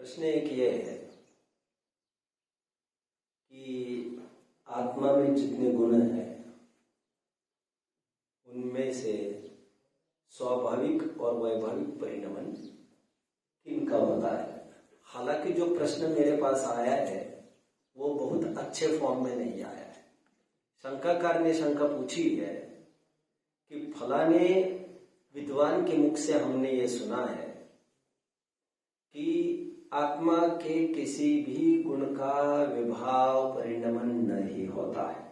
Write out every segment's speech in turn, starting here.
प्रश्न एक ये है कि आत्मा में जितने गुण हैं उनमें से स्वाभाविक और वैभाविक परिणमन किनका होता है। हालांकि जो प्रश्न मेरे पास आया है वो बहुत अच्छे फॉर्म में नहीं आया है। शंकाकार ने शंका पूछी है कि फलाने विद्वान के मुख से हमने ये सुना है कि आत्मा के किसी भी गुण का विभाव परिणमन नहीं होता है।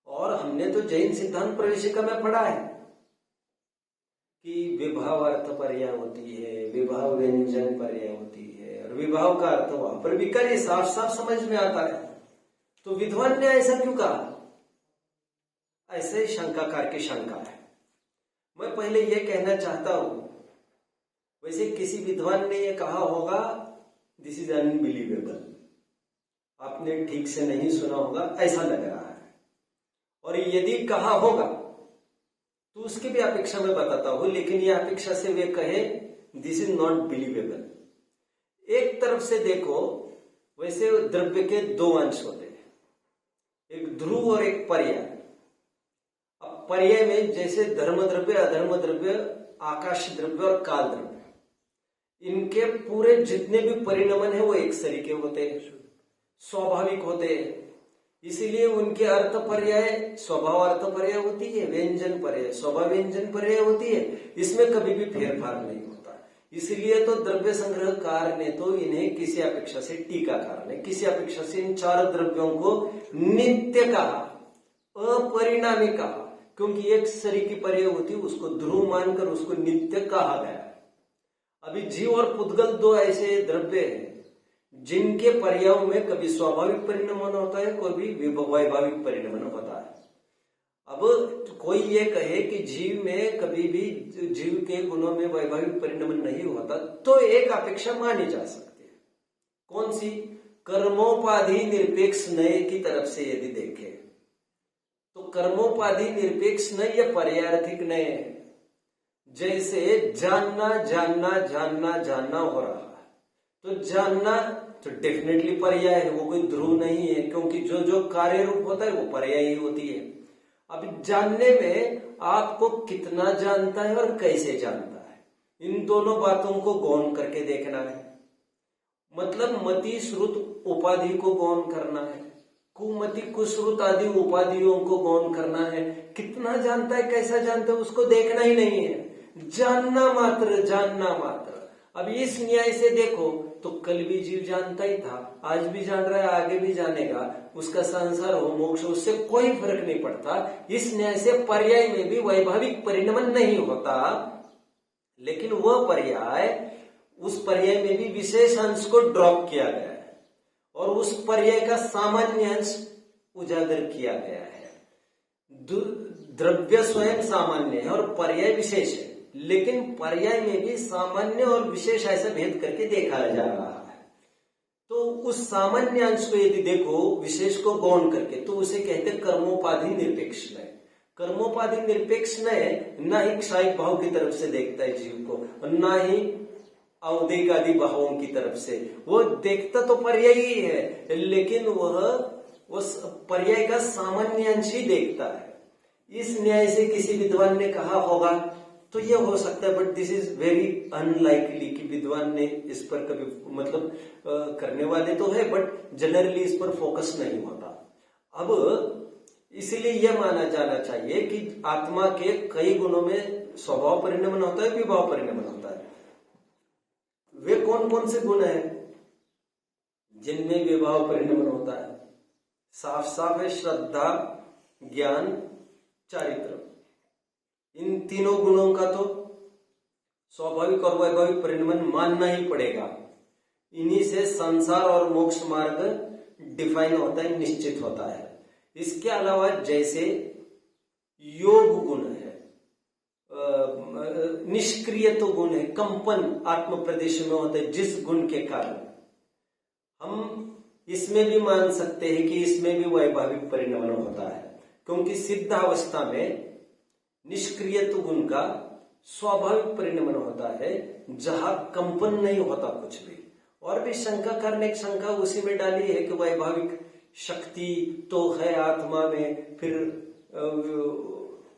और हमने तो जैन सिद्धांत प्रवेशिका में पढ़ा है कि विभाव अर्थ पर्याय होती है, विभाव व्यंजन पर्याय होती है, और विभाव का अर्थ वहां पर विकारी साफ साफ समझ में आता है। तो विद्वान ने ऐसा क्यों कहा? ऐसे शंकाकार की शंका है। मैं पहले यह कहना चाहता हूं, वैसे किसी विद्वान ने यह कहा होगा दिस इज अनबिलीवेबल, आपने ठीक से नहीं सुना होगा ऐसा लग रहा है। और यदि कहा होगा तो उसकी भी अपेक्षा मैं बताता हूं, लेकिन यह अपेक्षा से वे कहे दिस इज नॉट बिलीवेबल। एक तरफ से देखो, वैसे द्रव्य के दो अंश होते हैं, एक ध्रुव और एक पर्याय। अब पर्याय में जैसे धर्म द्रव्य, अधर्म द्रव्य, आकाश द्रव्य और काल द्रव्य, इनके पूरे जितने भी परिणमन है वो एक तरीके होते हैं, स्वाभाविक होते हैं। इसीलिए उनके अर्थ पर्याय स्वभाव अर्थ पर्याय होती है, व्यंजन पर्याय स्वभाव व्यंजन पर्याय होती है। इसमें कभी भी फेरफार नहीं होता। इसलिए तो द्रव्य संग्रहकार ने तो इन्हें किसी अपेक्षा से, टीकाकार ने किसी अपेक्षा से इन चार द्रव्यों को नित्य कहा, अपरिणामी कहा, क्योंकि एक शरीर की पर्याय होती है उसको ध्रुव मानकर उसको नित्य कहा गया। अभी जीव और पुद्गल दो ऐसे द्रव्य हैं जिनके पर्यायों में कभी स्वाभाविक परिणमन होता है, कभी वैभाविक परिणमन होता है। अब कोई ये कहे कि जीव में कभी भी, जीव के गुणों में वैभाविक परिणमन नहीं होता, तो एक अपेक्षा मानी जा सकती है। कौन सी? कर्मोपाधि निरपेक्ष नय की तरफ से यदि देखें तो कर्मोपाधि निरपेक्ष नय या पर्यायर्थिक नय है। जैसे जानना जानना जानना जानना हो रहा है, तो जानना तो डेफिनेटली पर्याय है, वो कोई ध्रुव नहीं है, क्योंकि जो जो कार्य रूप होता है वो पर्याय ही होती है। अब जानने में आपको कितना जानता है और कैसे जानता है, इन दोनों बातों को गौण करके देखना है। मतलब मति श्रुत उपाधि को गौण करना है, कुमति कुश्रुत आदि उपाधियों को गौण करना है। कितना जानता है, कैसा जानता है, उसको देखना ही नहीं है, जानना मात्र, जानना मात्र। अब इस न्याय से देखो तो कल भी जीव जानता ही था, आज भी जान रहा है, आगे भी जानेगा, उसका संसार हो मोक्ष उससे कोई फर्क नहीं पड़ता। इस न्याय से पर्याय में भी वैभाविक परिणमन नहीं होता, लेकिन वह पर्याय, उस पर्याय में भी विशेष अंश को ड्रॉप किया गया है और उस पर्याय का सामान्य अंश उजागर किया गया है। द्रव्य स्वयं सामान्य है और पर्याय विशेष है, लेकिन पर्याय में भी सामान्य और विशेष ऐसा भेद करके देखा जा रहा है। तो उस सामान्य अंश को यदि देखो विशेष को गौण करके, तो उसे कहते हैं कर्मोपाधि निरपेक्ष नय। कर्मोपाधि निरपेक्ष नय ना ही क्षायिक भाव की तरफ से देखता है जीव को, ना ही औदिक आदि भावों की तरफ से। वो देखता तो पर्याय ही है, लेकिन वह उस पर्याय का सामान्य अंश ही देखता है। इस न्याय से किसी विद्वान ने कहा होगा तो यह हो सकता है, but this is very unlikely कि विद्वान ने इस पर कभी, मतलब करने वाले तो है बट जनरली इस पर फोकस नहीं होता। अब इसीलिए यह माना जाना चाहिए कि आत्मा के कई गुणों में स्वभाव परिणमन होता है, विभाव परिणमन होता है। वे कौन कौन से गुण हैं जिनमें विभाव परिणमन होता है? साफ साफ है, श्रद्धा, ज्ञान, चारित्र। इन तीनों गुणों का तो स्वाभाविक और वैभाविक परिणमन मानना ही पड़ेगा। इन्हीं से संसार और मोक्ष मार्ग डिफाइन होता है, निश्चित होता है। इसके अलावा जैसे योग गुण है, निष्क्रिय तो गुण है, कंपन आत्म प्रदेश में होता है, जिस गुण के कारण हम इसमें भी मान सकते हैं कि इसमें भी वैभाविक परिणमन होता है, क्योंकि सिद्ध अवस्था में निष्क्रियत्व गुण का स्वाभाविक परिणमन होता है जहां कंपन नहीं होता कुछ भी। और भी शंकाकार ने एक शंका उसी में डाली है कि वैभाविक शक्ति तो है आत्मा में, फिर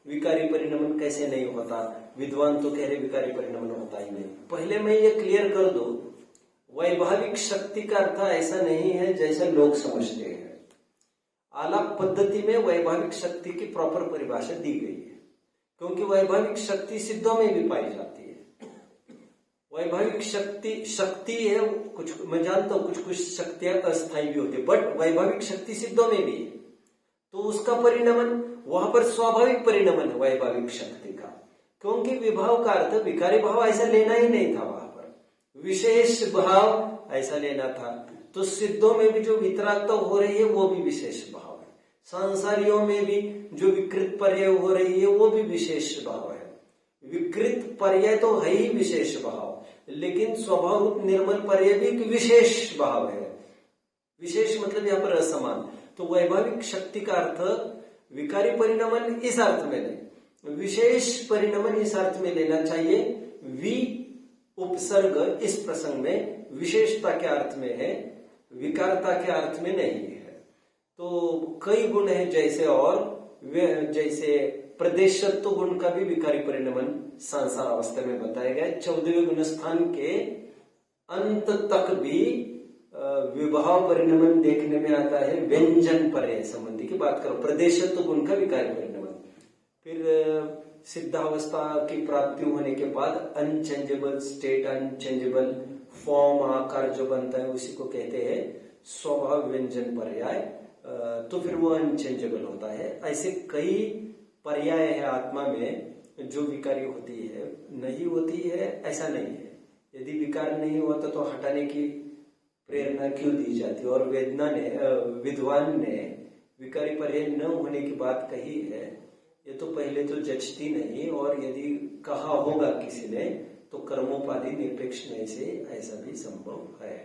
विकारी परिणमन कैसे नहीं होता? विद्वान तो कह रहे विकारी परिणमन होता ही नहीं। पहले मैं ये क्लियर कर दूं, वैभाविक शक्ति का अर्थ ऐसा नहीं है जैसा लोग समझते हैं। आलाप पद्धति में वैभाविक शक्ति की प्रॉपर परिभाषा दी गई है, क्योंकि वैभाविक शक्ति सिद्धों में भी पाई जाती है। वैभाविक शक्ति है कुछ, मैं जानता हूं कुछ शक्तियां अस्थायी भी होती है, बट वैभाविक शक्ति सिद्धों में भी है। तो उसका परिणमन वहां पर स्वाभाविक परिणमन है वैभाविक शक्ति का, क्योंकि विभाव का अर्थ विकारी भाव ऐसा लेना ही नहीं था, वहां पर विशेष भाव ऐसा लेना था। तो सिद्धों में भी जो वितरागता हो रही है वो भी विशेष भाव है, सांसारियों में भी जो विकृत पर्याय हो रही है वो भी विशेष भाव है। विकृत पर्याय तो है ही विशेष भाव, लेकिन स्वभाव रूप निर्मल पर्याय भी एक विशेष भाव है। विशेष मतलब यहाँ पर असमान। तो वैभाविक शक्ति का अर्थ विकारी परिणमन इस अर्थ में नहीं, विशेष परिणमन इस अर्थ में लेना चाहिए। वि उपसर्ग इस प्रसंग में विशेषता के अर्थ में है, विकारता के अर्थ में नहीं है। तो कई गुण है जैसे, और जैसे प्रदेशत्व गुण का भी विकारी परिणमन संसार अवस्था में बताया गया है। 14वें गुण स्थान के अंत तक भी विभाव परिणमन देखने में आता है। व्यंजन पर्याय संबंधी की बात करो, प्रदेशत्व गुण का विकारी परिणमन। फिर सिद्धावस्था की प्राप्ति होने के बाद अनचेंजेबल स्टेट, अनचेंजेबल फॉर्म, आकार जो बनता है उसी को कहते हैं स्वभाव व्यंजन पर्याय। तो फिर वो अनचेंजेबल होता है। ऐसे कई पर्याय है आत्मा में जो विकारी होती है, नहीं होती है ऐसा नहीं है। यदि विकार नहीं होता तो हटाने की प्रेरणा क्यों दी जाती? और विद्वान ने विकारी पर्याय न होने की बात कही है, ये तो पहले तो जचती नहीं, और यदि कहा होगा किसी ने तो कर्मोपाधि निरपेक्ष नहीं से ऐसा भी संभव है।